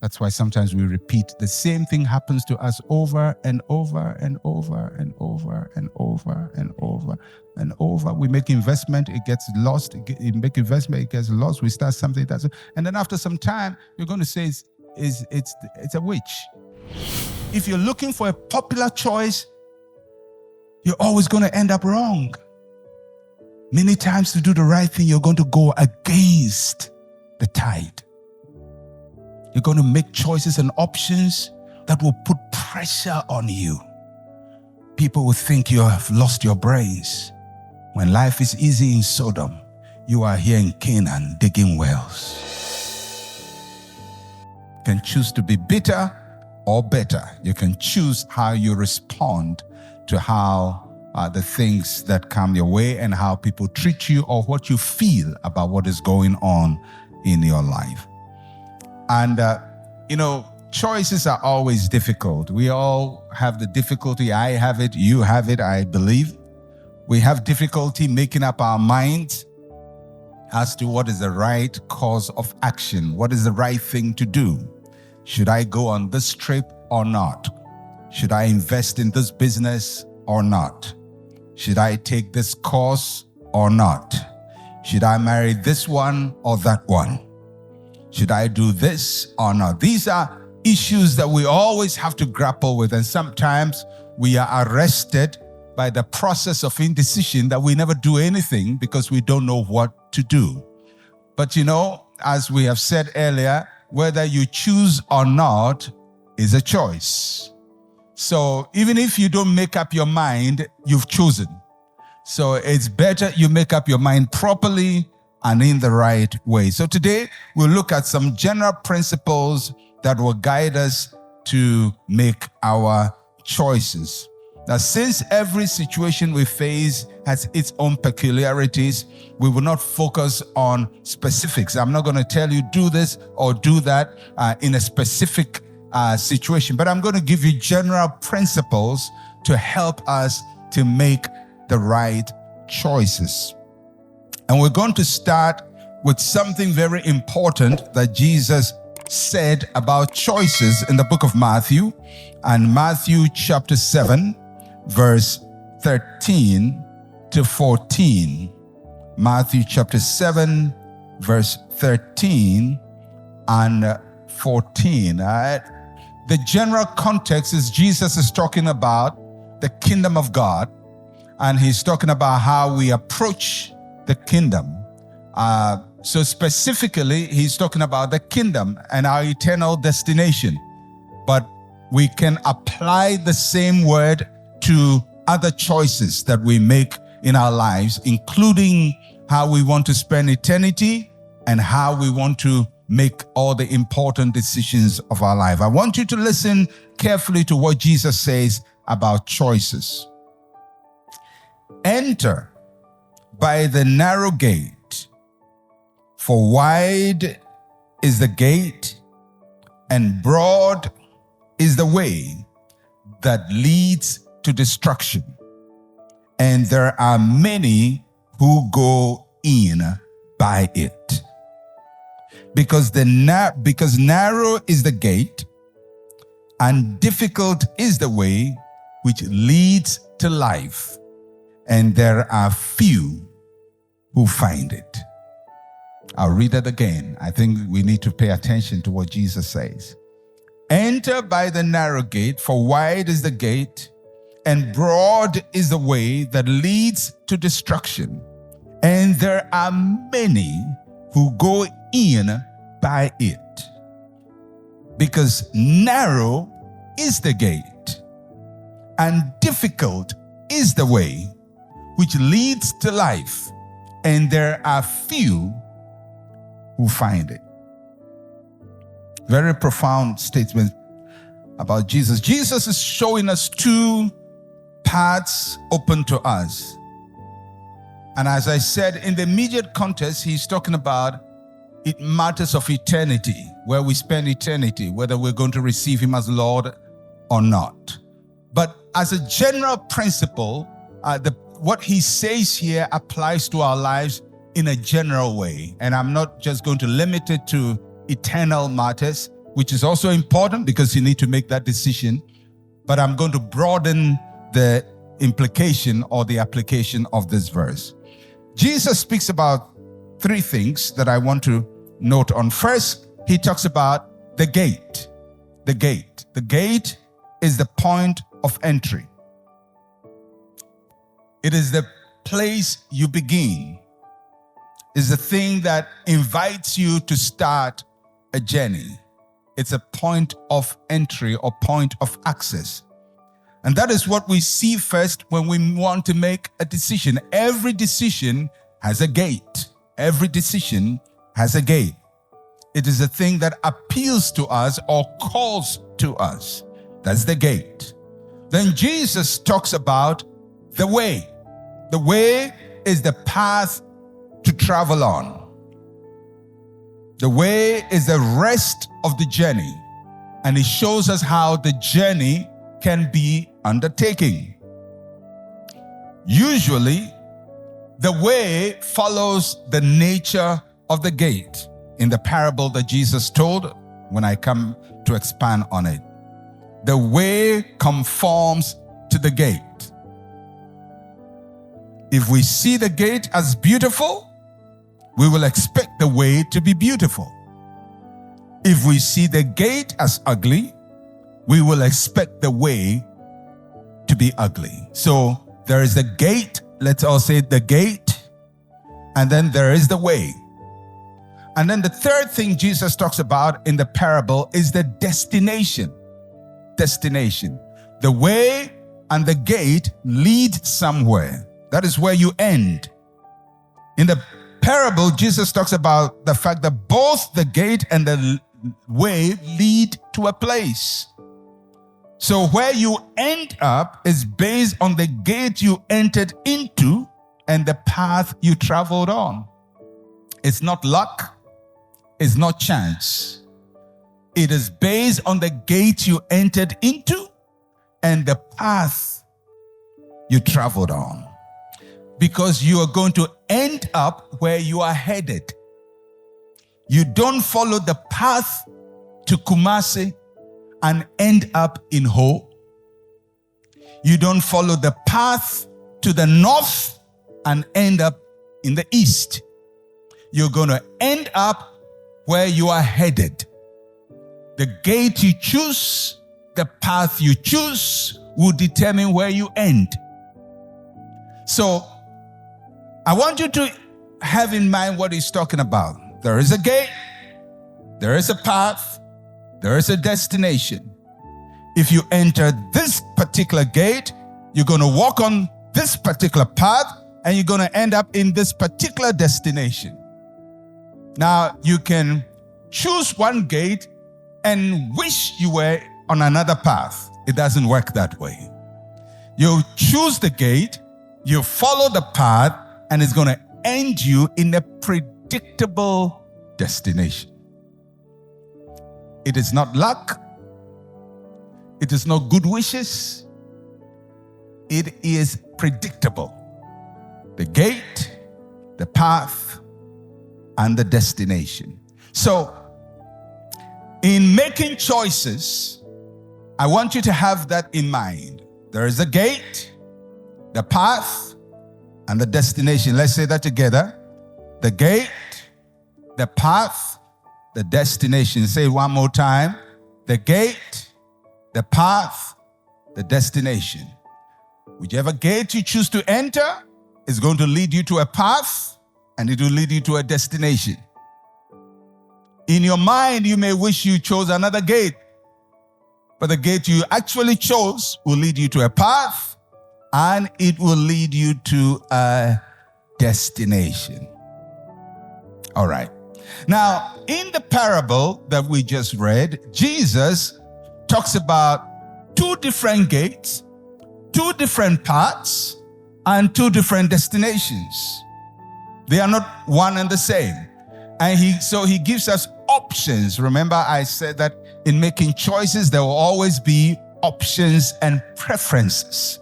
That's why sometimes we repeat the same thing happens to us over and over and over and over and over and over and over. We make investment, it gets lost. We make investment, it gets lost. We start something that's, and then after some time, you're going to say it's a witch. If you're looking for a popular choice, you're always going to end up wrong. Many times to do the right thing, you're going to go against the tide. You're going to make choices and options that will put pressure on you. People will think you have lost your brains. When life is easy in Sodom, you are here in Canaan digging wells. You can choose to be bitter or better. You can choose how you respond to how the things that come your way and how people treat you or what you feel about what is going on in your life. And, choices are always difficult. We all have the difficulty. I have it. You have it, I believe. We have difficulty making up our minds as to what is the right course of action. What is the right thing to do? Should I go on this trip or not? Should I invest in this business or not? Should I take this course or not? Should I marry this one or that one? Should I do this or not? These are issues that we always have to grapple with, and sometimes we are arrested by the process of indecision that we never do anything because we don't know what to do. But as we have said earlier, whether you choose or not is a choice. So even if you don't make up your mind, you've chosen. So it's better you make up your mind properly and in the right way. So today we'll look at some general principles that will guide us to make our choices. Now, since every situation we face has its own peculiarities, we will not focus on specifics. I'm not going to tell you do this or do that in a specific situation, but I'm going to give you general principles to help us to make the right choices. And we're going to start with something very important that Jesus said about choices in the book of Matthew, and Matthew chapter 7, verse 13 to 14. Matthew chapter 7, verse 13 and 14. The general context is Jesus is talking about the kingdom of God, and he's talking about how we approach the kingdom. So specifically, he's talking about the kingdom and our eternal destination. But we can apply the same word to other choices that we make in our lives, including how we want to spend eternity and how we want to make all the important decisions of our life. I want you to listen carefully to what Jesus says about choices. Enter by the narrow gate, for wide is the gate and broad is the way that leads to destruction, and there are many who go in by it. Because narrow is the gate and difficult is the way which leads to life, and there are few who find it. I'll read it again. I think we need to pay attention to what Jesus says. Enter by the narrow gate, for wide is the gate, and broad is the way that leads to destruction, and there are many who go in by it. Because narrow is the gate, and difficult is the way which leads to life, and there are few who find it. Very profound statement about Jesus. Jesus is showing us two paths open to us. And as I said, in the immediate context, he's talking about it matters of eternity, where we spend eternity, whether we're going to receive him as Lord or not. But as a general principle, what he says here applies to our lives in a general way. And I'm not just going to limit it to eternal matters. which is also important because you need to make that decision. But I'm going to broaden the implication or the application of this verse. Jesus speaks about three things that I want to note on. First, he talks about the gate. The gate. The gate is the point of entry. It is the place you begin. It's the thing that invites you to start a journey. It's a point of entry or point of access. And that is what we see first when we want to make a decision. Every decision has a gate. Every decision has a gate. It is a thing that appeals to us or calls to us. That's the gate. Then Jesus talks about the way. The way is the path to travel on. The way is the rest of the journey. And it shows us how the journey can be undertaken. Usually, the way follows the nature of the gate. In the parable that Jesus told, when I come to expand on it, the way conforms to the gate. If we see the gate as beautiful, we will expect the way to be beautiful. If we see the gate as ugly, we will expect the way to be ugly. So there is the gate, let's all say the gate, and then there is the way. And then the third thing Jesus talks about in the parable is the destination. Destination. The way and the gate lead somewhere. That is where you end. In the parable, Jesus talks about the fact that both the gate and the way lead to a place. So where you end up is based on the gate you entered into and the path you traveled on. It's not luck. It's not chance. It is based on the gate you entered into and the path you traveled on. Because you are going to end up where you are headed. You don't follow the path to Kumasi and end up in Ho. You don't follow the path to the north and end up in the east. You're going to end up where you are headed. The gate you choose, the path you choose will determine where you end. So, I want you to have in mind what he's talking about. There is a gate, there is a path, there is a destination. If you enter this particular gate, you're going to walk on this particular path and you're going to end up in this particular destination. Now, you can choose one gate and wish you were on another path. It doesn't work that way. You choose the gate, you follow the path, and it's going to end you in a predictable destination. It is not luck. It is not good wishes. It is predictable. The gate, the path, and the destination. So, in making choices, I want you to have that in mind. There is a gate, the path, and the destination. Let's say that together. The gate, the path, the destination. Say it one more time. The gate, the path, the destination. Whichever gate you choose to enter is going to lead you to a path and it will lead you to a destination. In your mind, you may wish you chose another gate, but the gate you actually chose will lead you to a path and it will lead you to a destination. All right. Now, in the parable that we just read, Jesus talks about two different gates, two different paths, and two different destinations. They are not one and the same. And he gives us options. Remember, I said that in making choices, there will always be options and preferences.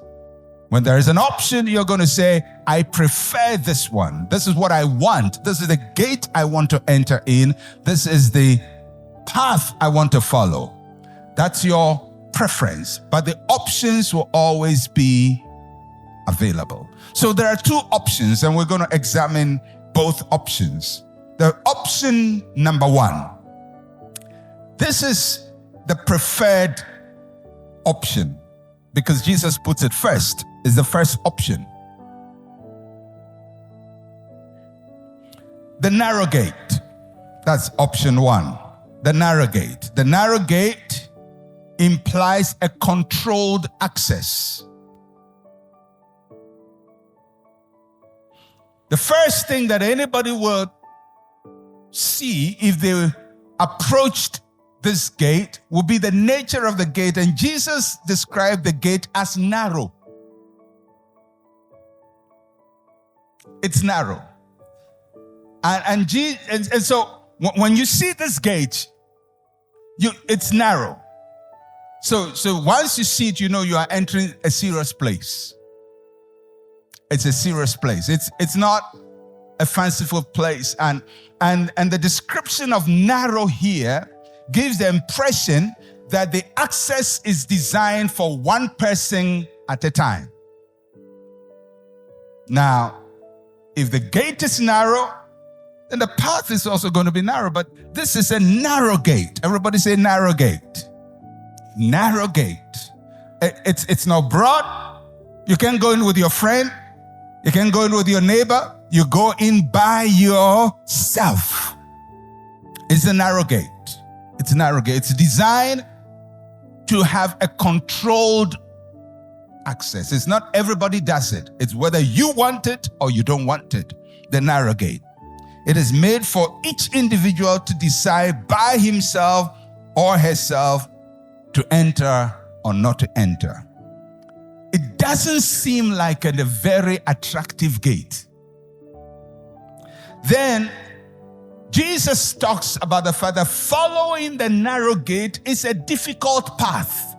When there is an option, you're going to say, I prefer this one. This is what I want. This is the gate I want to enter in. This is the path I want to follow. That's your preference, but the options will always be available. So there are two options, and we're going to examine both options. The option number one, this is the preferred option because Jesus puts it first. It's the first option. The narrow gate. That's option one. The narrow gate. The narrow gate implies a controlled access. The first thing that anybody would see if they approached this gate would be the nature of the gate, and Jesus described the gate as narrow. It's narrow. And so when you see this gate, it's narrow. So once you see it, you know you are entering a serious place. It's a serious place. It's not a fanciful place. And the description of narrow here gives the impression that the access is designed for one person at a time. Now, if the gate is narrow, then the path is also going to be narrow. But this is a narrow gate. Everybody say narrow gate. Narrow gate. It's not broad. You can't go in with your friend. You can't go in with your neighbor. You go in by yourself. It's a narrow gate. It's a narrow gate. It's designed to have a controlled access. It's not everybody does it. It's whether you want it or you don't want it. The narrow gate. It is made for each individual to decide by himself or herself to enter or not to enter. It doesn't seem like a very attractive gate. Then Jesus talks about the fact that following the narrow gate is a difficult path.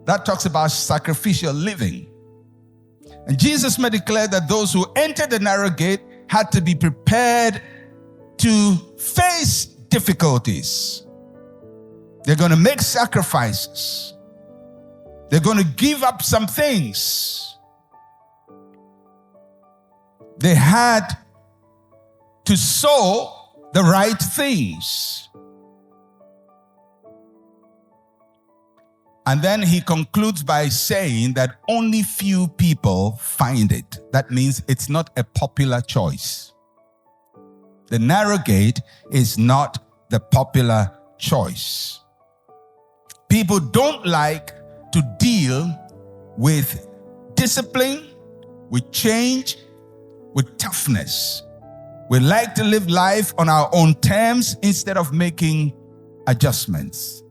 That talks about sacrificial living. And Jesus may declare that those who enter the narrow gate had to be prepared to face difficulties. They're going to make sacrifices. They're going to give up some things. They had to sow the right things. And then he concludes by saying that only few people find it. That means it's not a popular choice. The narrow gate is not the popular choice. People don't like to deal with discipline, with change, with toughness. We like to live life on our own terms instead of making adjustments.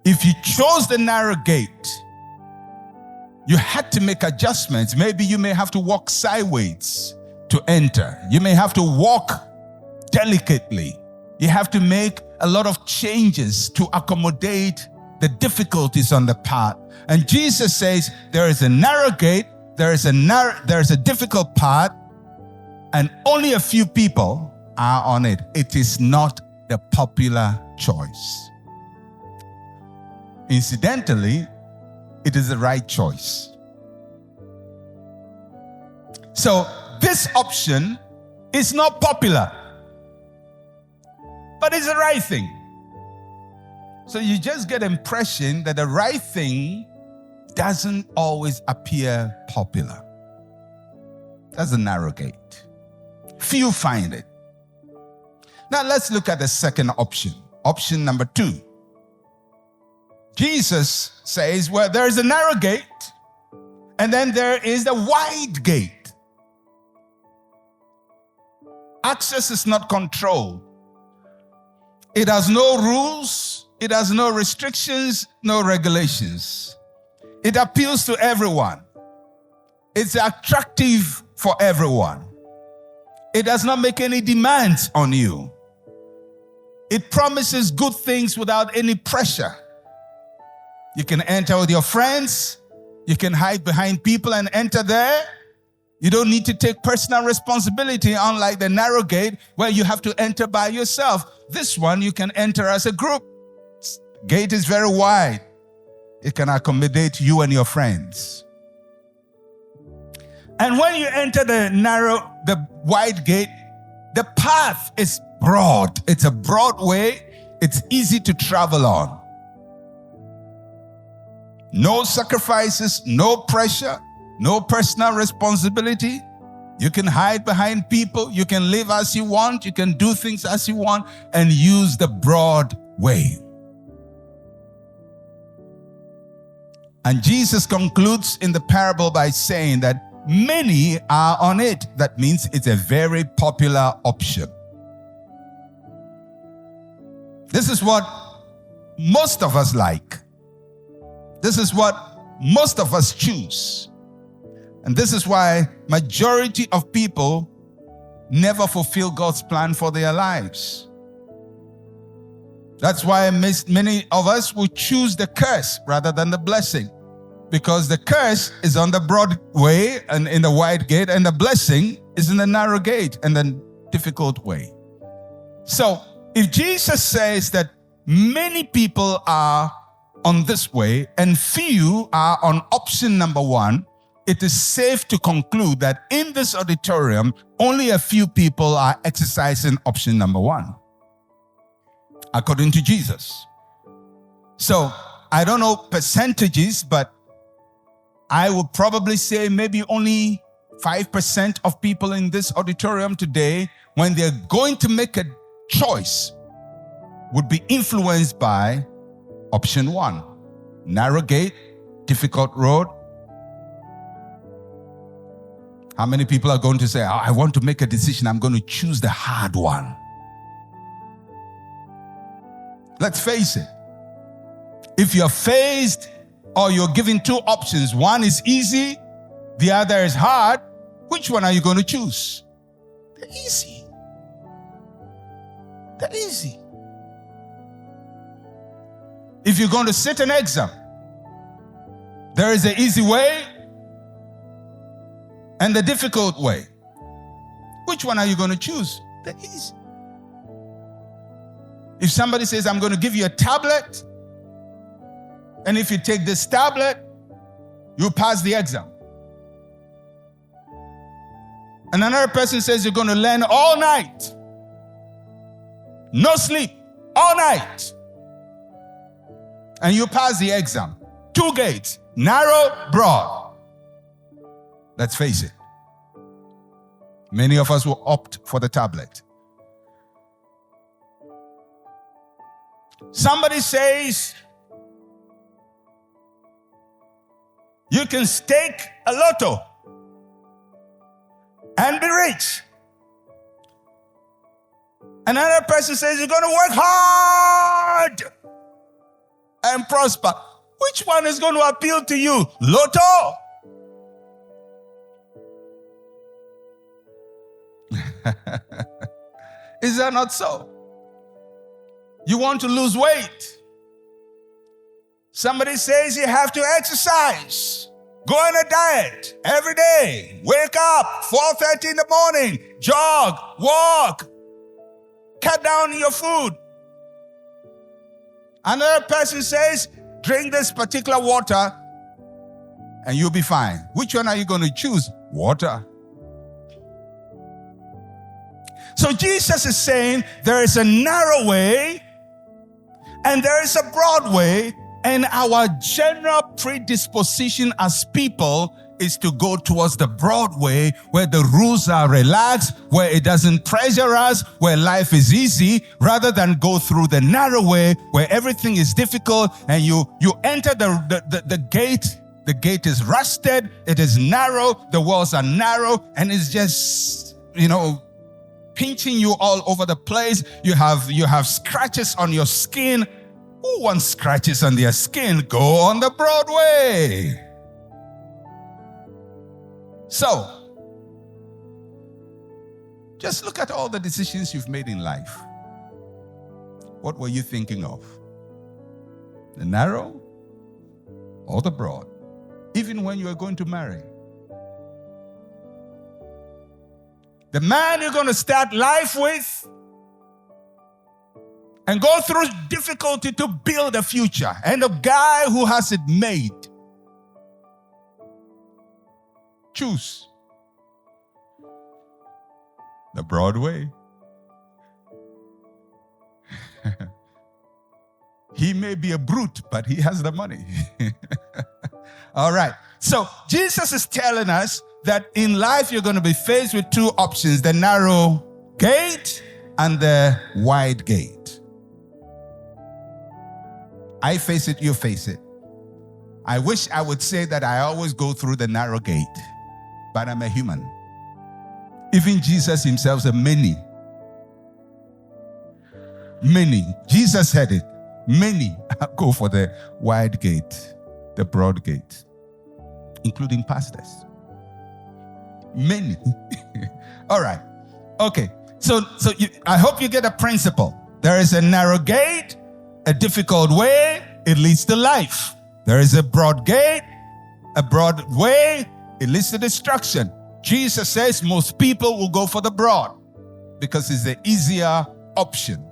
If you chose the narrow gate, you had to make adjustments. Maybe you may have to walk sideways to enter. You may have to walk delicately. You have to make a lot of changes to accommodate the difficulties on the path. And Jesus says there is a narrow gate, there is a difficult path, and only a few people are on it. It is not the popular choice. Incidentally, it is the right choice. So this option is not popular, but it's the right thing. So you just get the impression that the right thing doesn't always appear popular. That's the narrow gate. Few find it. Now let's look at the second option. Option number 2. Jesus says, well, there is a narrow gate, and then there is the wide gate. Access is not controlled. It has no rules. It has no restrictions, no regulations. It appeals to everyone. It's attractive for everyone. It does not make any demands on you. It promises good things without any pressure. You can enter with your friends. You can hide behind people and enter there. You don't need to take personal responsibility, unlike the narrow gate where you have to enter by yourself. This one, you can enter as a group. Gate is very wide. It can accommodate you and your friends. And when you enter the wide gate, the path is broad. It's a broad way. It's easy to travel on. No sacrifices, no pressure, no personal responsibility. You can hide behind people. You can live as you want. You can do things as you want and use the broad way. And Jesus concludes in the parable by saying that many are on it. That means it's a very popular option. This is what most of us like. This is what most of us choose. And this is why majority of people never fulfill God's plan for their lives. That's why many of us will choose the curse rather than the blessing. Because the curse is on the broad way and in the wide gate, and the blessing is in the narrow gate and the difficult way. So, if Jesus says that many people are on this way and few are on option number one, it is safe to conclude that in this auditorium, only a few people are exercising option number one, according to Jesus. So, I don't know percentages, but I would probably say maybe only 5% of people in this auditorium today, when they're going to make a choice, would be influenced by option one. Narrow gate, difficult road. How many people are going to say, I want to make a decision, I'm going to choose the hard one? Let's face it. If you're faced or you're given two options, one is easy, the other is hard, which one are you going to choose? The easy. The easy. If you're going to sit an exam, there is an easy way and the difficult way. Which one are you going to choose? The easy. If somebody says, I'm going to give you a tablet, and if you take this tablet, you pass the exam. And another person says you're going to learn all night. No sleep, all night. And you pass the exam. Two gates, narrow, broad. Let's face it. Many of us will opt for the tablet. Somebody says, you can stake a lotto and be rich. Another person says you're going to work hard and prosper. Which one is going to appeal to you? Lotto? Is that not so? You want to lose weight. Somebody says you have to exercise. Go on a diet every day. Wake up 4:30 in the morning. Jog, walk. Cut down your food. Another person says, drink this particular water and you'll be fine. Which one are you going to choose? Water. So Jesus is saying there is a narrow way and there is a broad way, and our general predisposition as people is to go towards the broad way, where the rules are relaxed, where it doesn't pressure us, where life is easy, rather than go through the narrow way where everything is difficult and you enter the gate. The gate is rusted, it is narrow, the walls are narrow, and it's just, pinching you all over the place. You have scratches on your skin. Who wants scratches on their skin? Go on the broad way. So, just look at all the decisions you've made in life. What were you thinking of? The narrow or the broad? Even when you are going to marry. the man you're going to start life with, and go through difficulty to build a future, and the guy who has it made. Choose the broad way. He may be a brute, but he has the money. All right. So Jesus is telling us that in life you're going to be faced with two options, the narrow gate and the wide gate. I face it, you face it. I wish I would say that I always go through the narrow gate, but I'm a human. Even Jesus himself said, many. Jesus said it. Many go for the wide gate, the broad gate, including pastors. Many. All right. Okay. So I hope you get a principle. There is a narrow gate, a difficult way, it leads to life. There is a broad gate, a broad way, it leads to destruction. Jesus says most people will go for the broad because it's the easier option.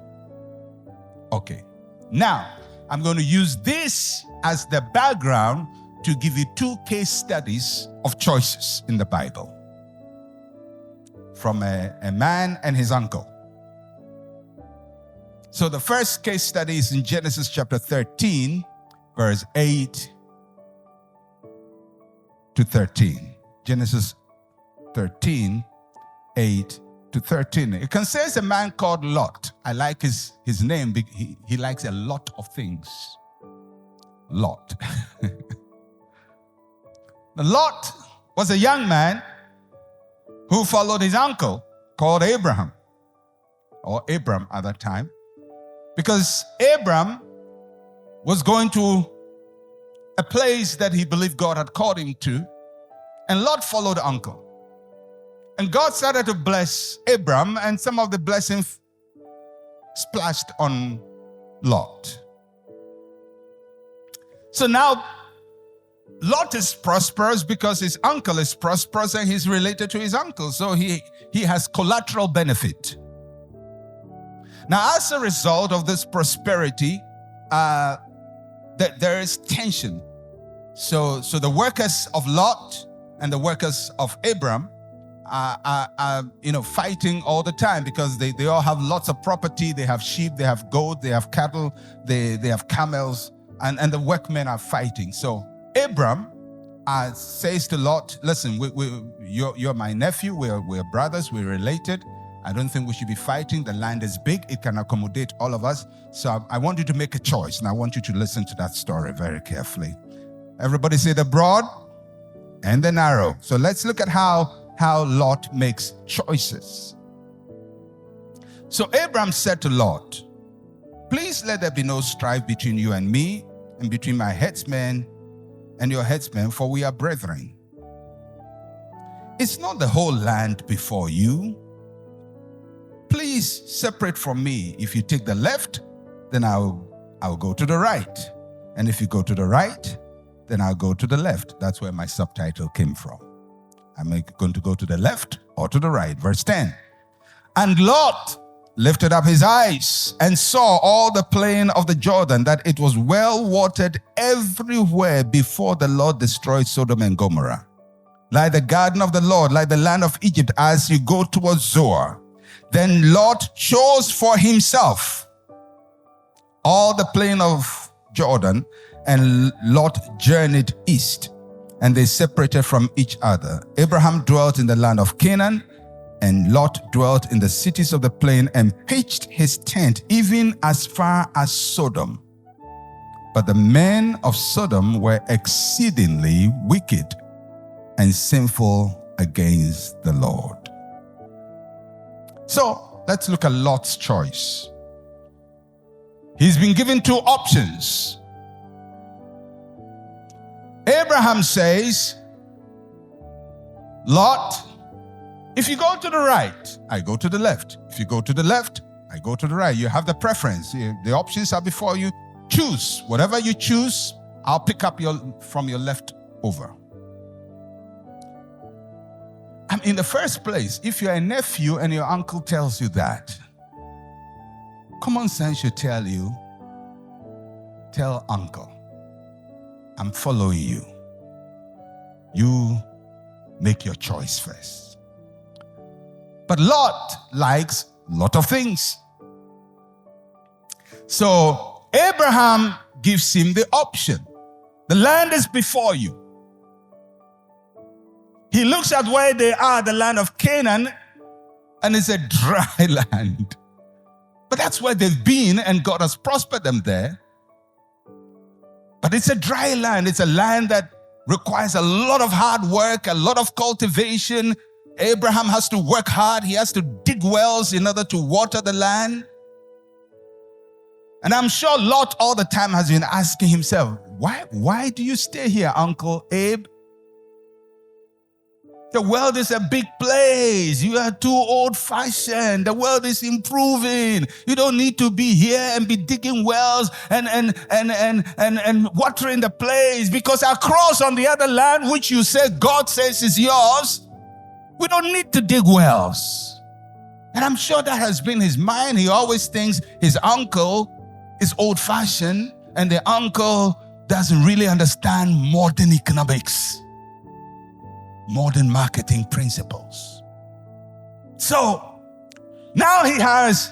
Okay. Now, I'm going to use this as the background to give you two case studies of choices in the Bible from a man and his uncle. So the first case study is in Genesis chapter 13, verse 8 to 13. Genesis 13, 8 to 13. It concerns a man called Lot. I like his name. He likes a lot of things. Lot. Lot was a young man who followed his uncle called Abraham, or Abram at that time, because Abram was going to a place that he believed God had called him to, and Lot followed uncle. And God started to bless Abram, and some of the blessings splashed on Lot. So now, Lot is prosperous because his uncle is prosperous and he's related to his uncle. So he has collateral benefit. Now, as a result of this prosperity, there is tension. So the workers of Lot and the workers of Abram are fighting all the time because they all have lots of property. They have sheep, they have goat, they have cattle, they have camels, and the workmen are fighting. So Abram says to Lot, listen, you're my nephew, we're brothers, we're related. I don't think we should be fighting. The land is big, it can accommodate all of us. So I want you to make a choice, and I want you to listen to that story very carefully. Everybody say the broad and the narrow. So let's look at how Lot makes choices. So Abram said to Lot, please let there be no strife between you and me, and between my headsmen and your headsmen, for we are brethren. It's not the whole land before you. Please separate from me. If you take the left, then I'll go to the right. And if you go to the right, then I'll go to the left. That's where my subtitle came from. I'm going to go to the left or to the right. Verse 10. And Lot lifted up his eyes and saw all the plain of the Jordan, that it was well watered everywhere before the Lord destroyed Sodom and Gomorrah. Like the garden of the Lord, like the land of Egypt, as you go towards Zoar. Then Lot chose for himself all the plain of Jordan, and Lot journeyed east, and they separated from each other. Abraham dwelt in the land of Canaan, and Lot dwelt in the cities of the plain and pitched his tent even as far as Sodom. But the men of Sodom were exceedingly wicked and sinful against the Lord. So let's look at Lot's choice. He's been given two options. Abraham says, Lot, if you go to the right, I go to the left. If you go to the left, I go to the right. You have the preference. The options are before you. Choose. Whatever you choose, I'll pick up from your left over. in the first place, if you're a nephew and your uncle tells you that, common sense should tell you, tell uncle, I'm following you. You make your choice first. But Lot likes a lot of things. So Abraham gives him the option. The land is before you. He looks at where they are, the land of Canaan, and it's a dry land. But that's where they've been, and God has prospered them there. But it's a dry land. It's a land that requires a lot of hard work, a lot of cultivation. Abraham has to work hard. He has to dig wells in order to water the land. And I'm sure Lot all the time has been asking himself, why do you stay here, Uncle Abe? The world is a big place. You are too old-fashioned. The world is improving. You don't need to be here and be digging wells and watering the place, because across on the other land, which you say God says is yours, we don't need to dig wells. And I'm sure that has been his mind. He always thinks his uncle is old-fashioned and the uncle doesn't really understand modern economics, modern marketing principles. So now he has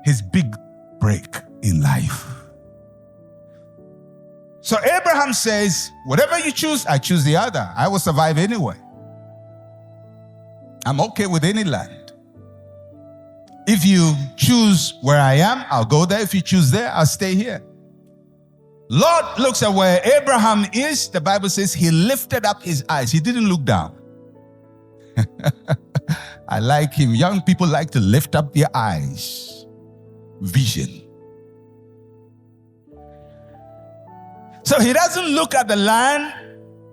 his big break in life. So Abraham says, whatever you choose, I choose the other. I will survive anyway. I'm okay with any land. If you choose where I am, I'll go there. If you choose there, I'll stay here. Lot looks at where Abraham is. The Bible says he lifted up his eyes. He didn't look down. I like him. Young people like to lift up their eyes. Vision. So he doesn't look at the land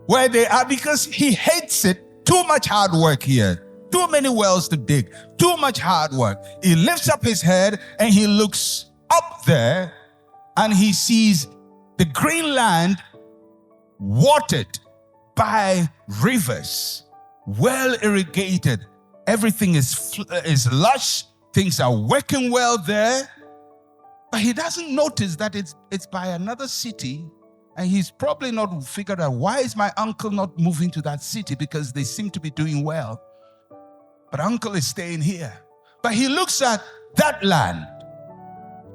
where they are because he hates it. Too much hard work here. Too many wells to dig. Too much hard work. He lifts up his head and he looks up there and he sees the green land watered by rivers, well irrigated. Everything is lush. Things are working well there. But he doesn't notice that it's by another city, and he's probably not figured out, why is my uncle not moving to that city? Because they seem to be doing well. But uncle is staying here. But he looks at that land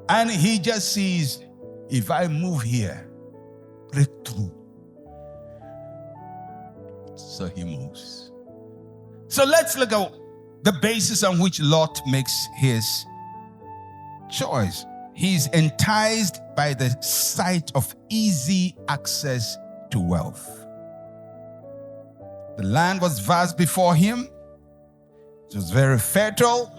and he just sees, if I move here, breakthrough. So he moves. So let's look at the basis on which Lot makes his choice. He's enticed by the sight of easy access to wealth. The land was vast before him. It was very fertile.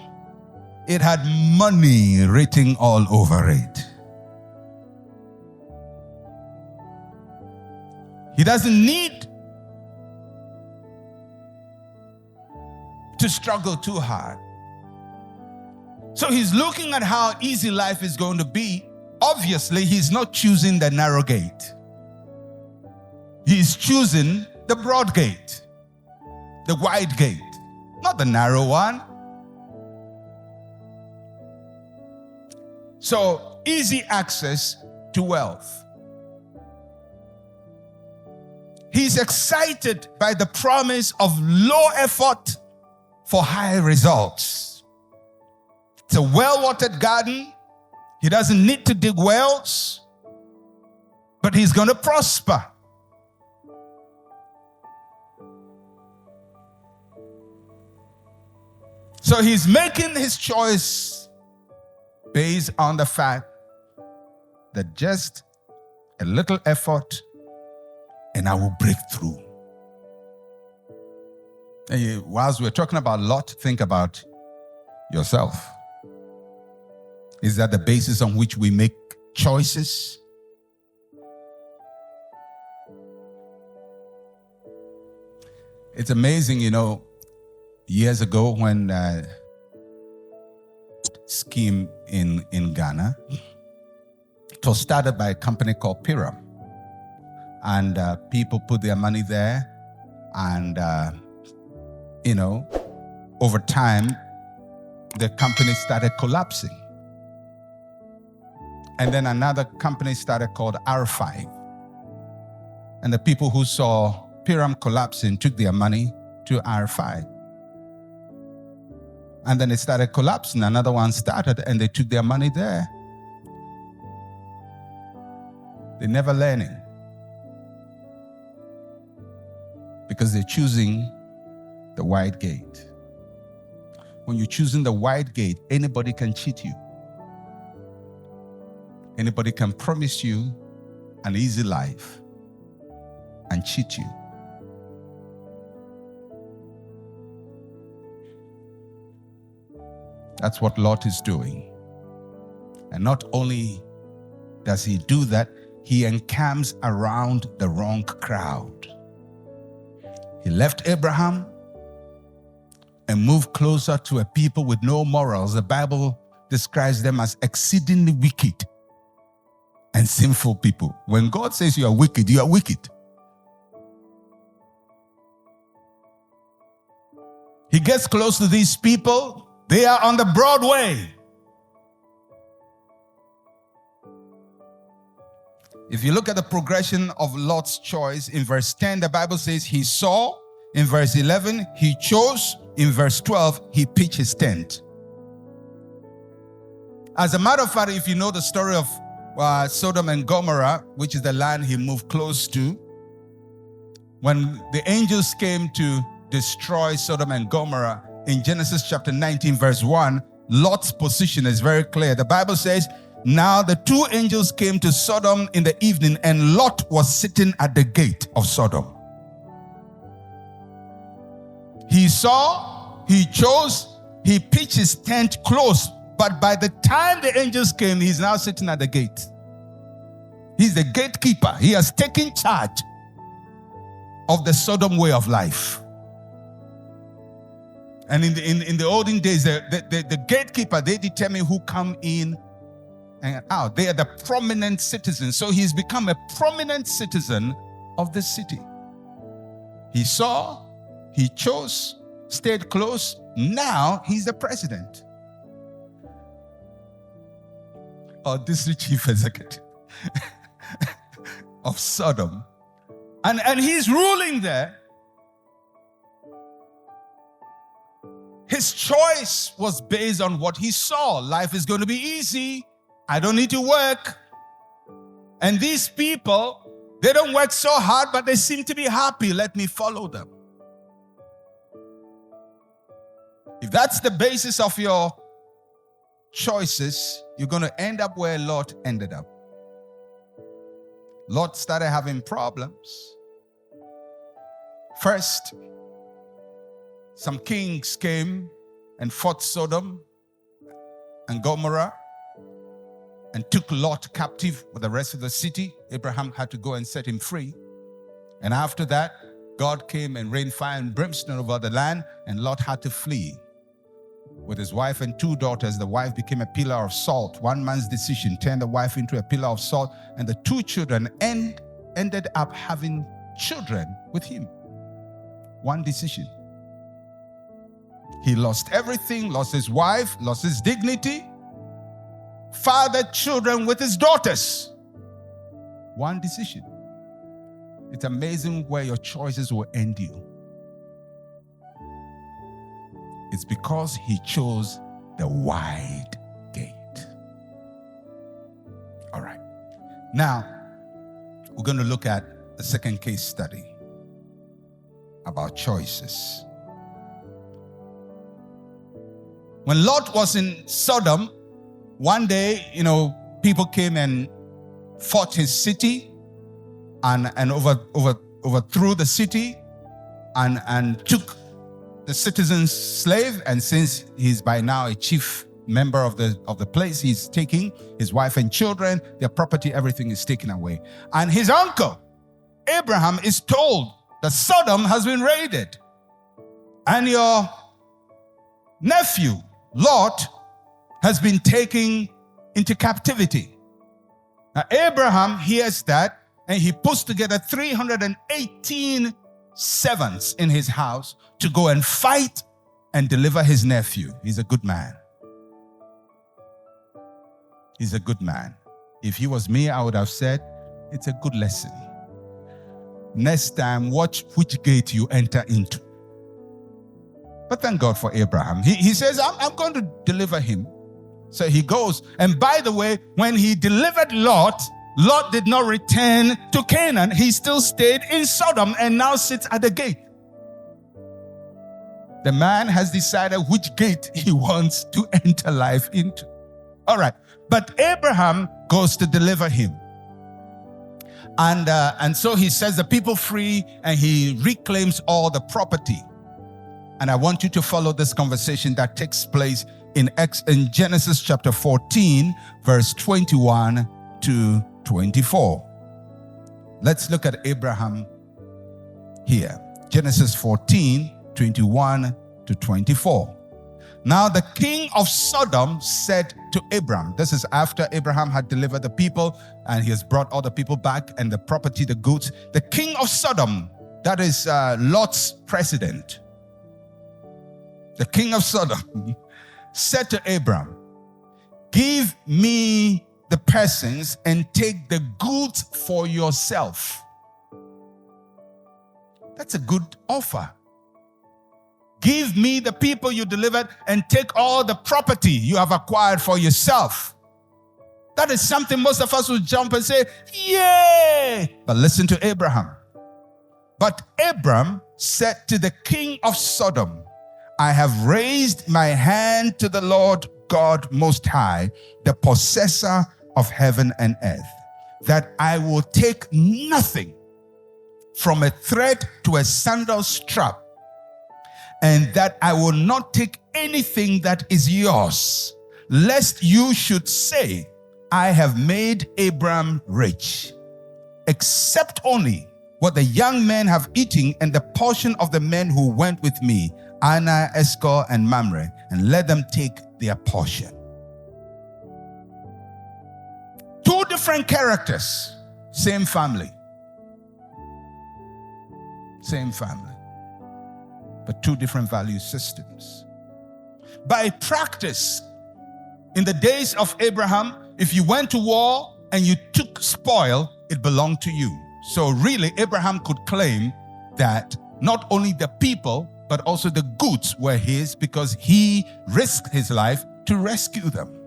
It had money written all over it. He doesn't need to struggle too hard. So he's looking at how easy life is going to be. Obviously, he's not choosing the narrow gate. He's choosing the broad gate, the wide gate, not the narrow one. So, easy access to wealth. He's excited by the promise of low effort for high results. It's a well-watered garden. He doesn't need to dig wells, but he's going to prosper. So he's making his choice based on the fact that just a little effort and I will break through. And whilst we're talking about Lot, think about yourself. Is that the basis on which we make choices? It's amazing, years ago when scheme in Ghana, it was started by a company called Piram. And people put their money there, and over time, the company started collapsing. And then another company started called R5. And the people who saw Piram collapsing took their money to R5. And then it started collapsing. Another one started and they took their money there. They're never learning. Because they're choosing the wide gate. When you're choosing the wide gate, anybody can cheat you. Anybody can promise you an easy life and cheat you. That's what Lot is doing. And not only does he do that, he encamps around the wrong crowd. He left Abraham and moved closer to a people with no morals. The Bible describes them as exceedingly wicked and sinful people. When God says you are wicked, you are wicked. He gets close to these people. They are on the broad way. If you look at the progression of Lot's choice, in verse 10, the Bible says he saw. In verse 11, he chose. In verse 12, he pitched his tent. As a matter of fact, if you know the story of Sodom and Gomorrah, which is the land he moved close to, when the angels came to destroy Sodom and Gomorrah, in Genesis chapter 19, verse 1, Lot's position is very clear. The Bible says, now the two angels came to Sodom in the evening, and Lot was sitting at the gate of Sodom. He saw, he chose, he pitched his tent close, but by the time the angels came, he's now sitting at the gate. He's the gatekeeper. He has taken charge of the Sodom way of life. And in the olden days, the gatekeeper, they determine who come in and out. They are the prominent citizens. So he's become a prominent citizen of the city. He saw, he chose, stayed close. Now he's the president or district chief executive of Sodom. And he's ruling there. His choice was based on what he saw. Life is going to be easy. I don't need to work. And these people, they don't work so hard, but they seem to be happy. Let me follow them. If that's the basis of your choices, you're going to end up where Lot ended up. Lot started having problems. First, some kings came and fought Sodom and Gomorrah and took Lot captive with the rest of the city. Abraham had to go and set him free. And after that, God came and rained fire and brimstone over the land, and Lot had to flee. With his wife and two daughters, the wife became a pillar of salt. One man's decision turned the wife into a pillar of salt, and the two children ended up having children with him. One decision. He lost everything, lost his wife, lost his dignity, fathered children with his daughters. One decision. It's amazing where your choices will end you. It's because he chose the wide gate. All right. Now, we're going to look at a second case study about choices. When Lot was in Sodom, one day, people came and fought his city and overthrew the city and took the citizen's slave. And since he's by now a chief member of the place, he's taking his wife and children, their property, everything is taken away. And his uncle, Abraham, is told that Sodom has been raided. And your nephew, Lot, has been taken into captivity. Now, Abraham hears that, and he puts together 318 servants in his house to go and fight and deliver his nephew. He's a good man. He's a good man. If he was me, I would have said, it's a good lesson. Next time, watch which gate you enter into. But thank God for Abraham. He says, I'm going to deliver him. So he goes. And by the way, when he delivered Lot, Lot did not return to Canaan. He still stayed in Sodom and now sits at the gate. The man has decided which gate he wants to enter life into. All right. But Abraham goes to deliver him. And so he sets the people free and he reclaims all the property. And I want you to follow this conversation that takes place in Genesis chapter 14, verse 21 to 24. Let's look at Abraham here. Genesis 14, 21 to 24. Now the king of Sodom said to Abram, this is after Abraham had delivered the people and he has brought all the people back and the property, the goods. The king of Sodom, that is Lot's president. The king of Sodom said to Abram, give me the persons and take the goods for yourself. That's a good offer. Give me the people you delivered and take all the property you have acquired for yourself. That is something most of us would jump and say, yay! But listen to Abraham. But Abram said to the king of Sodom, I have raised my hand to the Lord God Most High, the possessor of heaven and earth, that I will take nothing from a thread to a sandal strap, and that I will not take anything that is yours, lest you should say, I have made Abram rich, except only what the young men have eaten and the portion of the men who went with me, Anna, Eshcol, and Mamre, and let them take their portion. Two different characters, same family. Same family, but two different value systems. By practice, in the days of Abraham, if you went to war and you took spoil, it belonged to you. So really, Abraham could claim that not only the people, but also the goods were his because he risked his life to rescue them.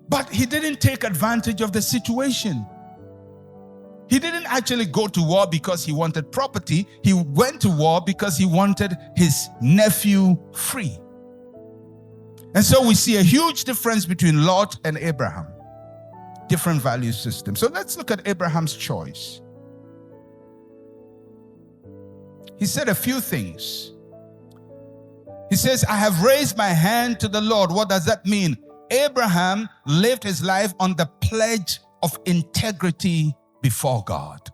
But he didn't take advantage of the situation. He didn't actually go to war because he wanted property. He went to war because he wanted his nephew free. And so we see a huge difference between Lot and Abraham. Different value systems. So let's look at Abraham's choice. He said a few things. He says, I have raised my hand to the Lord. What does that mean? Abraham lived his life on the pledge of integrity before God.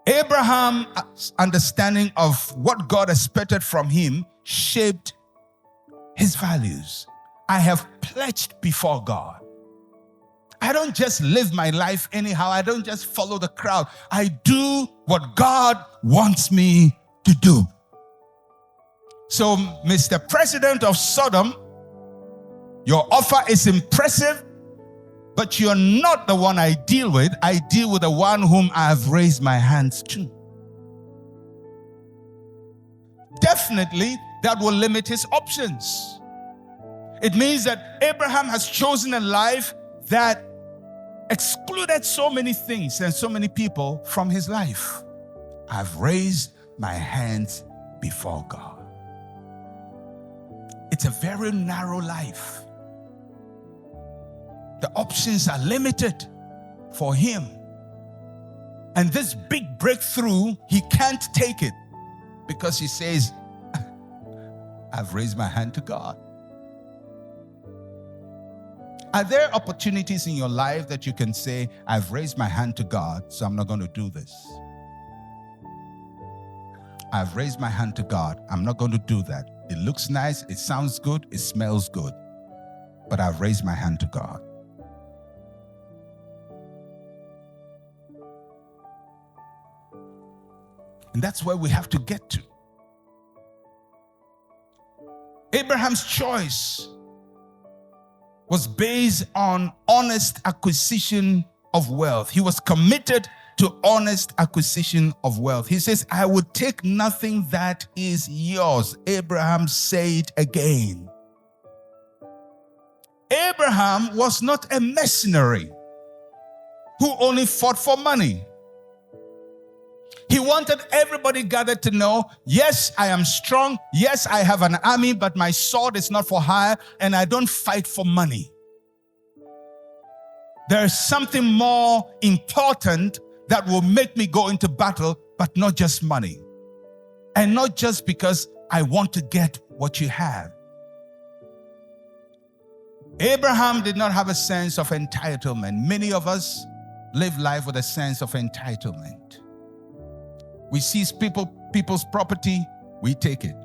Abraham's understanding of what God expected from him shaped his values. I have pledged before God. I don't just live my life anyhow. I don't just follow the crowd. I do what God wants me to do. So, Mr. President of Sodom, your offer is impressive, but you're not the one I deal with. I deal with the one whom I have raised my hands to. Definitely, that will limit his options. It means that Abraham has chosen a life that excluded so many things and so many people from his life. I've raised my hands before God. It's a very narrow life. The options are limited for him. And this big breakthrough, he can't take it because he says, I've raised my hand to God. Are there opportunities in your life that you can say, I've raised my hand to God, so I'm not going to do this? I've raised my hand to God. I'm not going to do that. It looks nice. It sounds good. It smells good. But I've raised my hand to God. And that's where we have to get to. Abraham's choice was based on honest acquisition of wealth. He was committed to honest acquisition of wealth. He says, I would take nothing that is yours. Abraham said again. Abraham was not a mercenary who only fought for money. He wanted everybody gathered to know, yes, I am strong. Yes, I have an army, but my sword is not for hire, and I don't fight for money. There is something more important that will make me go into battle, but not just money. And not just because I want to get what you have. Abraham did not have a sense of entitlement. Many of us live life with a sense of entitlement. We seize people's property, we take it.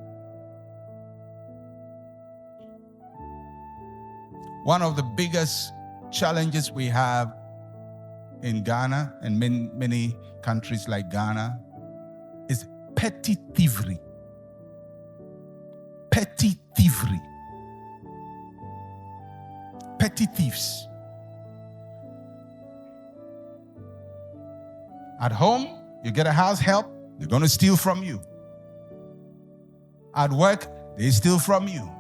One of the biggest challenges we have in Ghana and many countries like Ghana is petty thievery. Petty thievery. Petty thieves. At home, you get a house help, they're going to steal from you. At work, they steal from you.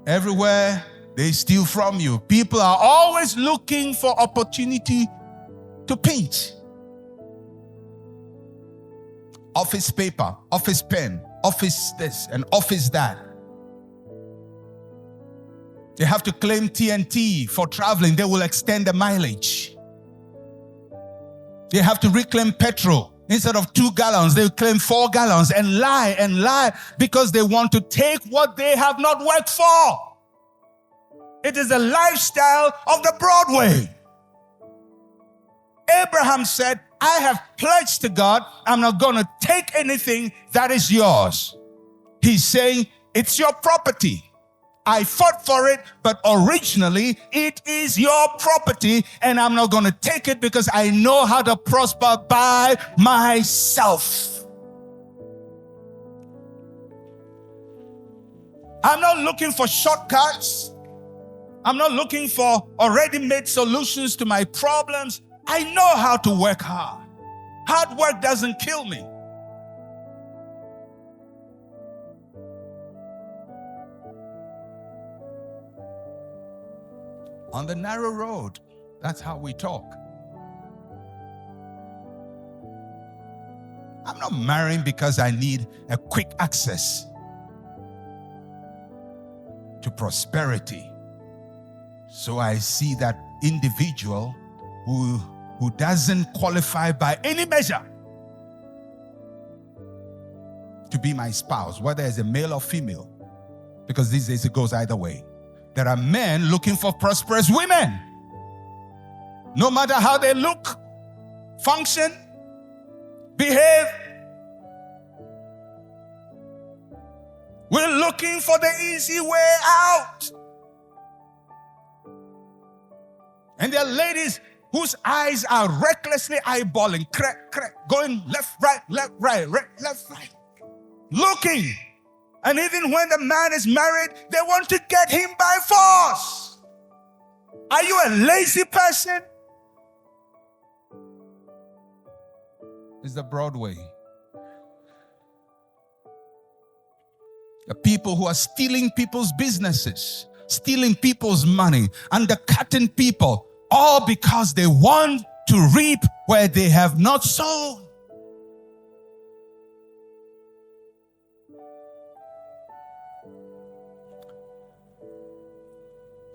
Everywhere, they steal from you. People are always looking for opportunity to pinch. Office paper, office pen, office this and office that. They have to claim TNT for traveling. They will extend the mileage. They have to reclaim petrol. Instead of 2 gallons, they will claim 4 gallons and lie because they want to take what they have not worked for. It is a lifestyle of the Broadway. Abraham said, I have pledged to God, I'm not going to take anything that is yours. He's saying, it's your property. I fought for it, but originally it is your property, and I'm not going to take it because I know how to prosper by myself. I'm not looking for shortcuts. I'm not looking for already made solutions to my problems. I know how to work hard. Hard work doesn't kill me. On the narrow road, that's how we talk. I'm not marrying because I need a quick access to prosperity. So I see that individual who doesn't qualify by any measure to be my spouse, whether as a male or female, because these days it goes either way. There are men looking for prosperous women. No matter how they look, function, behave. We're looking for the easy way out. And there are ladies whose eyes are recklessly eyeballing, going left, right, left, right, left, right. Looking. And even when the man is married, they want to get him by force. Are you a lazy person? It's the Broadway. The people who are stealing people's businesses, stealing people's money, undercutting people, all because they want to reap where they have not sown.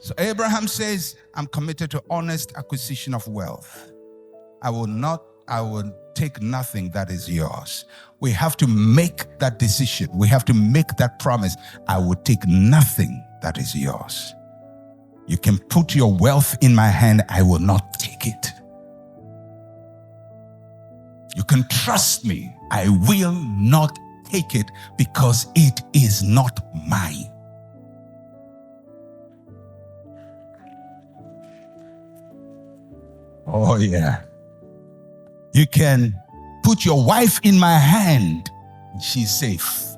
So Abraham says, I'm committed to honest acquisition of wealth. I will take nothing that is yours. We have to make that decision. We have to make that promise. I will take nothing that is yours. You can put your wealth in my hand. I will not take it. You can trust me. I will not take it because it is not mine. Oh, yeah. You can put your wife in my hand, she's safe.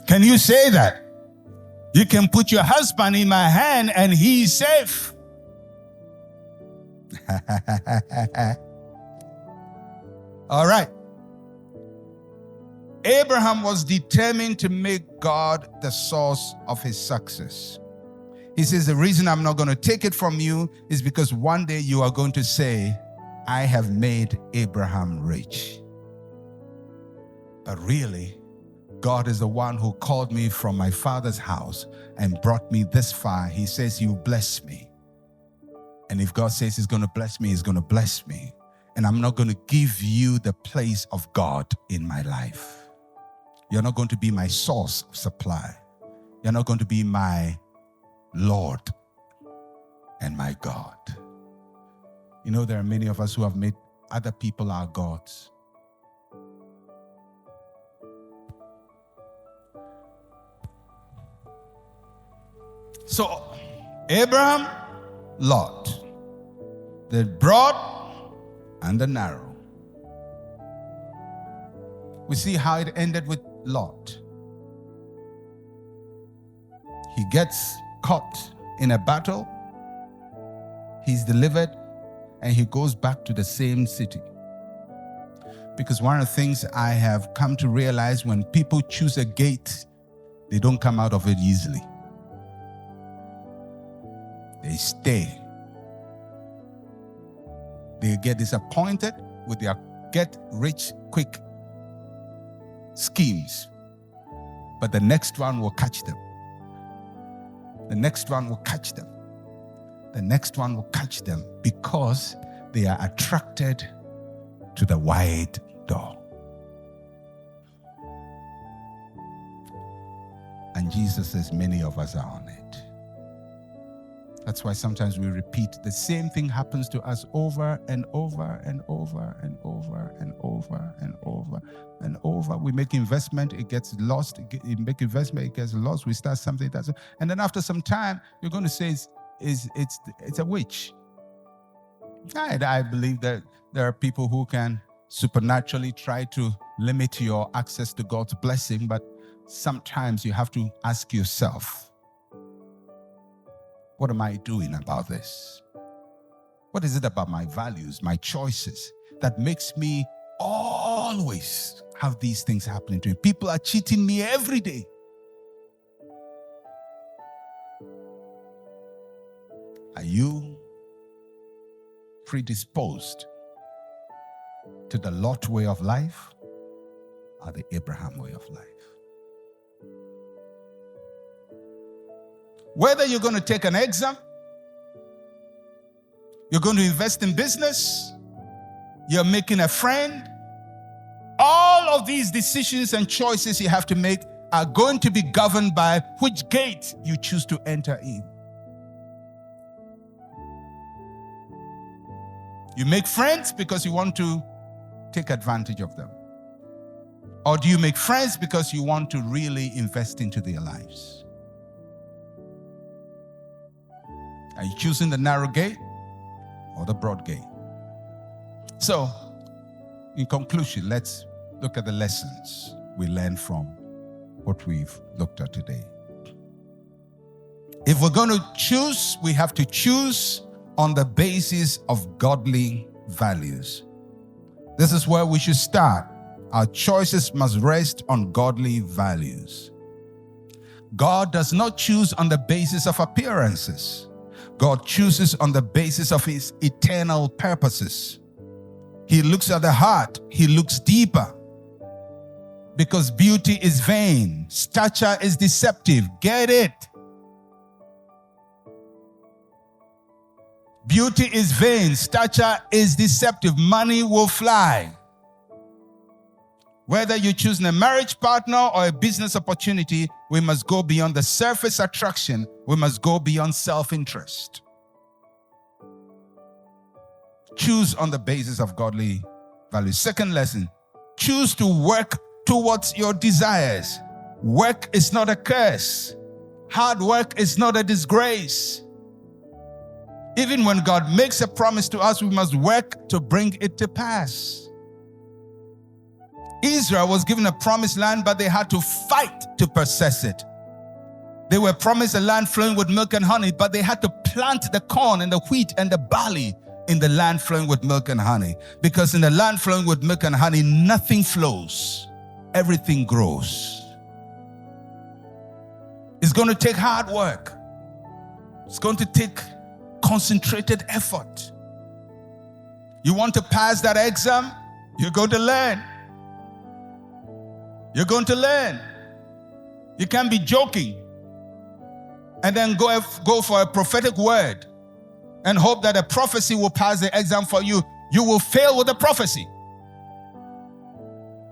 Can you say that? You can put your husband in my hand and he's safe. All right. Abraham was determined to make God the source of his success. He says, the reason I'm not going to take it from you is because one day you are going to say, I have made Abraham rich. But really, God is the one who called me from my father's house and brought me this far. He says, you bless me. And if God says he's going to bless me, he's going to bless me. And I'm not going to give you the place of God in my life. You're not going to be my source of supply. You're not going to be my Lord and my God. You know, there are many of us who have made other people our gods. So, Abraham, Lot, the broad and the narrow. We see how it ended with Lot. He gets caught in a battle, he's delivered, and he goes back to the same city. Because one of the things I have come to realize, when people choose a gate, they don't come out of it easily. They stay. They get disappointed with their get-rich-quick schemes. But the next one will catch them. The next one will catch them. The next one will catch them because they are attracted to the wide door. And Jesus says many of us are on it. That's why sometimes we repeat the same thing happens to us over and over and over and over and over and over and over. We make investment, it gets lost. You make investment, it gets lost. We start something, and then after some time, you're going to say it's a witch. I believe that there are people who can supernaturally try to limit your access to God's blessing, but sometimes you have to ask yourself, what am I doing about this? What is it about my values, my choices, that makes me always have these things happening to me? People are cheating me every day. Are you predisposed to the Lot way of life or the Abraham way of life? Whether you're going to take an exam, you're going to invest in business, you're making a friend, all of these decisions and choices you have to make are going to be governed by which gate you choose to enter in. You make friends because you want to take advantage of them. Or do you make friends because you want to really invest into their lives? Are you choosing the narrow gate or the broad gate? So, in conclusion, let's look at the lessons we learned from what we've looked at today. If we're going to choose, we have to choose on the basis of godly values. This is where we should start. Our choices must rest on godly values. God does not choose on the basis of appearances. God chooses on the basis of his eternal purposes. He looks at the heart. He looks deeper. Because beauty is vain. Stature is deceptive. Get it? Beauty is vain. Stature is deceptive. Money will fly. Whether you're choosing a marriage partner or a business opportunity, we must go beyond the surface attraction. We must go beyond self-interest. Choose on the basis of godly values. Second lesson, choose to work towards your desires. Work is not a curse. Hard work is not a disgrace. Even when God makes a promise to us, we must work to bring it to pass. Israel was given a promised land, but they had to fight to possess it. They were promised a land flowing with milk and honey, but they had to plant the corn and the wheat and the barley in the land flowing with milk and honey. Because in the land flowing with milk and honey, nothing flows. Everything grows. It's going to take hard work. It's going to take concentrated effort. You want to pass that exam? You're going to learn. You're going to learn. You can't be joking and then go for a prophetic word and hope that a prophecy will pass the exam for you. You will fail with the prophecy.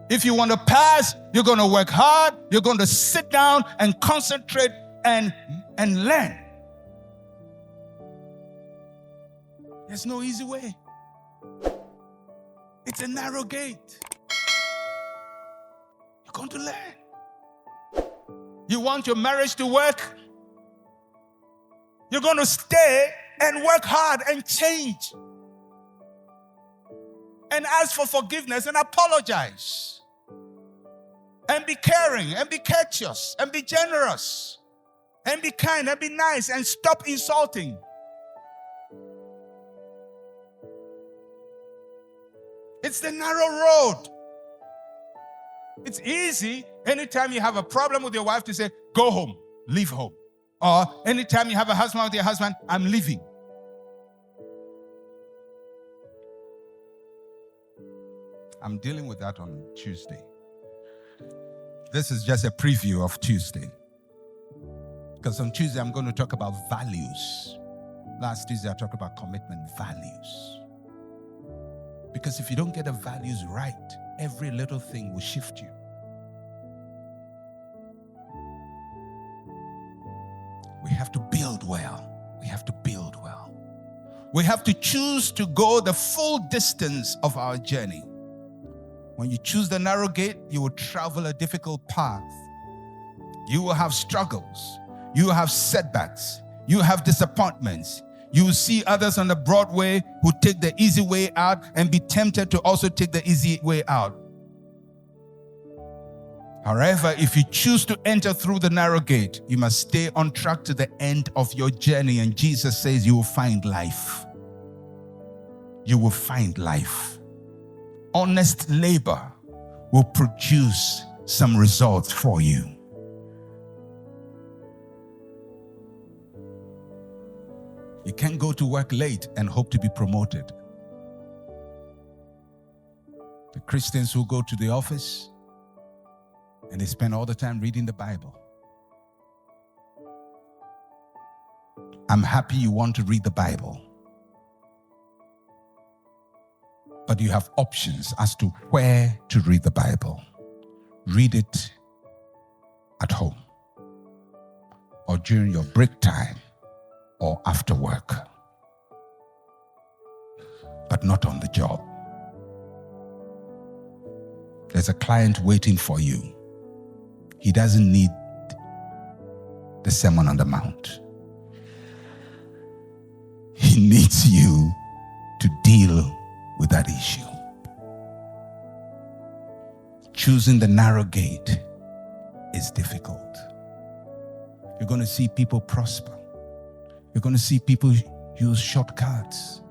If you want to pass, you're going to work hard. You're going to sit down and concentrate and learn. There's no easy way. It's a narrow gate. You're going to learn. You want your marriage to work? You're going to stay and work hard and change. And ask for forgiveness and apologize. And be caring and be courteous and be generous. And be kind and be nice and stop insulting. It's the narrow road. It's easy anytime you have a problem with your wife to say, go home, leave home. Or anytime you have a husband with your husband, I'm leaving. I'm dealing with that on Tuesday. This is just a preview of Tuesday. Because on Tuesday, I'm going to talk about values. Last Tuesday, I talked about commitment values. Because if you don't get the values right, every little thing will shift you. We have to build well. We have to build well. We have to choose to go the full distance of our journey. When you choose the narrow gate, you will travel a difficult path. You will have struggles. You will have setbacks. You will have disappointments. You will see others on the broad way who take the easy way out and be tempted to also take the easy way out. However, if you choose to enter through the narrow gate, you must stay on track to the end of your journey. And Jesus says you will find life. You will find life. Honest labor will produce some results for you. You can't go to work late and hope to be promoted. The Christians who go to the office and they spend all the time reading the Bible. I'm happy you want to read the Bible. But you have options as to where to read the Bible. Read it at home or during your break time or after work, but not on the job. There's a client waiting for you. He doesn't need the Sermon on the Mount. He needs you to deal with that issue. Choosing the narrow gate is difficult. You're going to see people prosper. You're going to see people use shortcuts.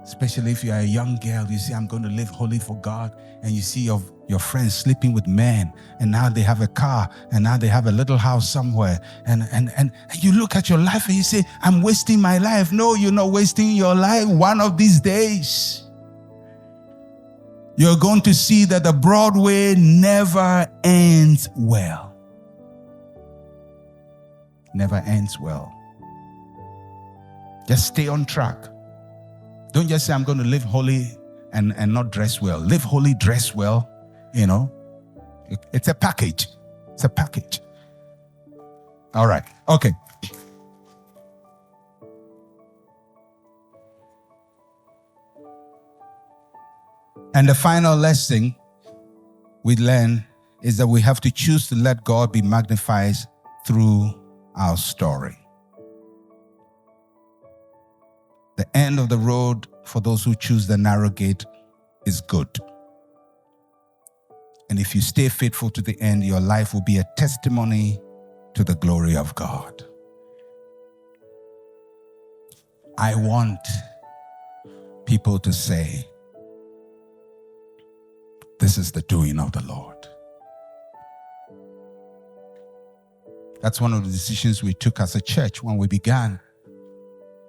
Especially if you're a young girl, you say, I'm going to live holy for God. And you see your friends sleeping with men. And now they have a car. And now they have a little house somewhere. And you look at your life and you say, I'm wasting my life. No, you're not wasting your life. One of these days, you're going to see that the broad way never ends well. Never ends well. Just stay on track. Don't just say, I'm going to live holy and not dress well. Live holy, dress well. You know, it's a package. It's a package. All right. Okay. And the final lesson we learn is that we have to choose to let God be magnified through our story. The end of the road for those who choose the narrow gate is good. And if you stay faithful to the end, your life will be a testimony to the glory of God. I want people to say, this is the doing of the Lord. That's one of the decisions we took as a church when we began.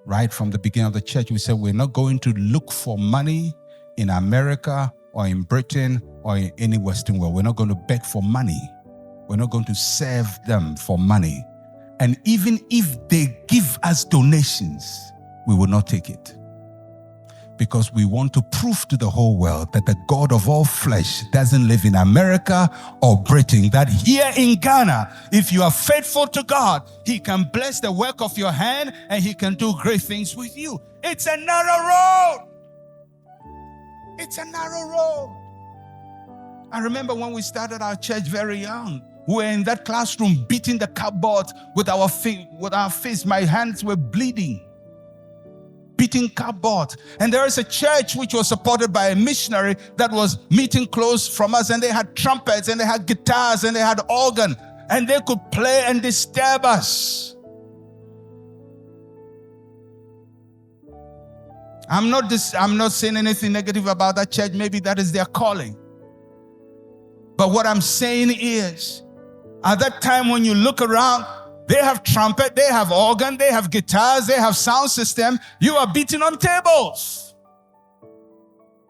Right from the beginning of the church, we said we're not going to look for money in America or in Britain or in any Western world. We're not going to beg for money. We're not going to serve them for money. And even if they give us donations, we will not take it. Because we want to prove to the whole world that the God of all flesh doesn't live in America or Britain. That here in Ghana, if you are faithful to God, He can bless the work of your hand and He can do great things with you. It's a narrow road. It's a narrow road. I remember when we started our church very young, we were in that classroom beating the cupboard with our fists. My hands were bleeding. Beating cupboard. And there is a church which was supported by a missionary that was meeting close from us, and they had trumpets and they had guitars and they had organ, and they could play and disturb us. I'm not saying anything negative about that church. Maybe that is their calling. But what I'm saying is, at that time when you look around, they have trumpet, they have organ, they have guitars, they have sound system. You are beating on tables.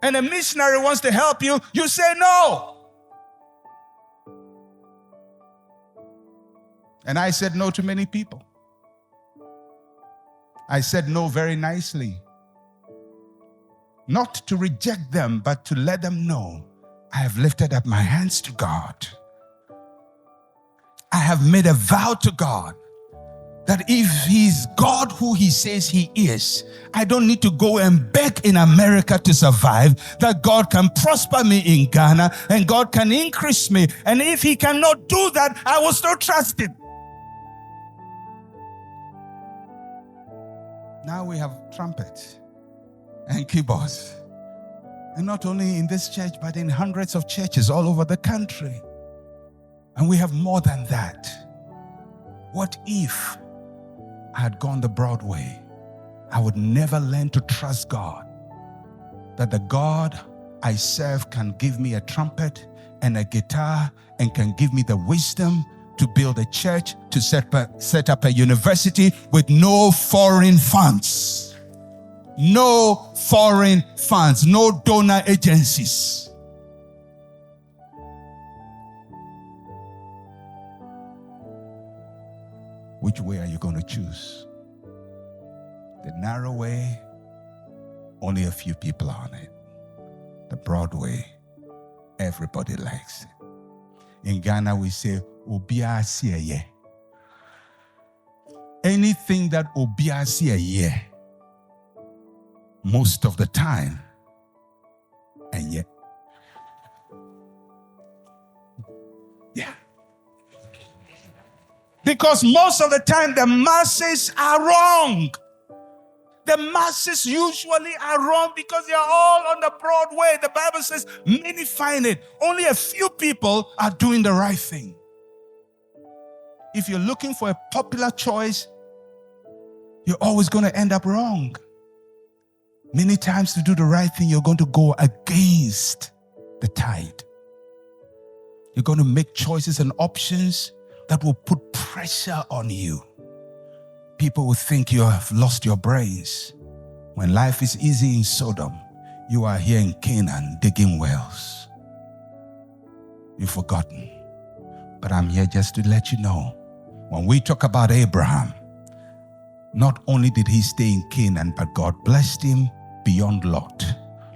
And a missionary wants to help you, you say no. And I said no to many people. I said no very nicely. Not to reject them, but to let them know I have lifted up my hands to God. I have made a vow to God that if He's God who He says He is, I don't need to go and beg in America to survive, that God can prosper me in Ghana and God can increase me. And if He cannot do that, I will still trust Him. Now we have trumpets and keyboards. And not only in this church, but in hundreds of churches all over the country. And we have more than that. What if I had gone the broad way? I would never learn to trust God. That the God I serve can give me a trumpet and a guitar and can give me the wisdom to build a church, to set up a university with no foreign funds. No foreign funds, no donor agencies. Which way are you going to choose? The narrow way, only a few people are on it. The broad way, everybody likes it. In Ghana, we say, Obia siye. Anything that Obia siye, most of the time, and yet, yeah. Because most of the time, the masses are wrong. The masses usually are wrong because they are all on the broad way. The Bible says many find it. Only a few people are doing the right thing. If you're looking for a popular choice, you're always going to end up wrong. Many times to do the right thing, you're going to go against the tide. You're going to make choices and options that will put pressure on you. People will think you have lost your brains. When life is easy in Sodom, you are here in Canaan digging wells. You've forgotten. But I'm here just to let you know, when we talk about Abraham, not only did he stay in Canaan, but God blessed him beyond Lot.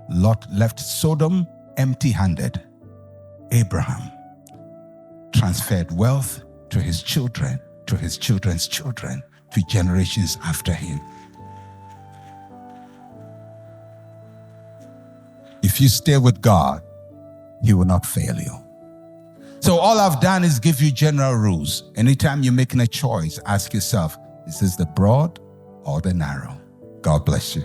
Lot left Sodom empty-handed. Abraham transferred wealth to his children, to his children's children, to generations after him. If you stay with God, He will not fail you. So all I've done is give you general rules. Anytime you're making a choice, ask yourself, is this the broad or the narrow? God bless you.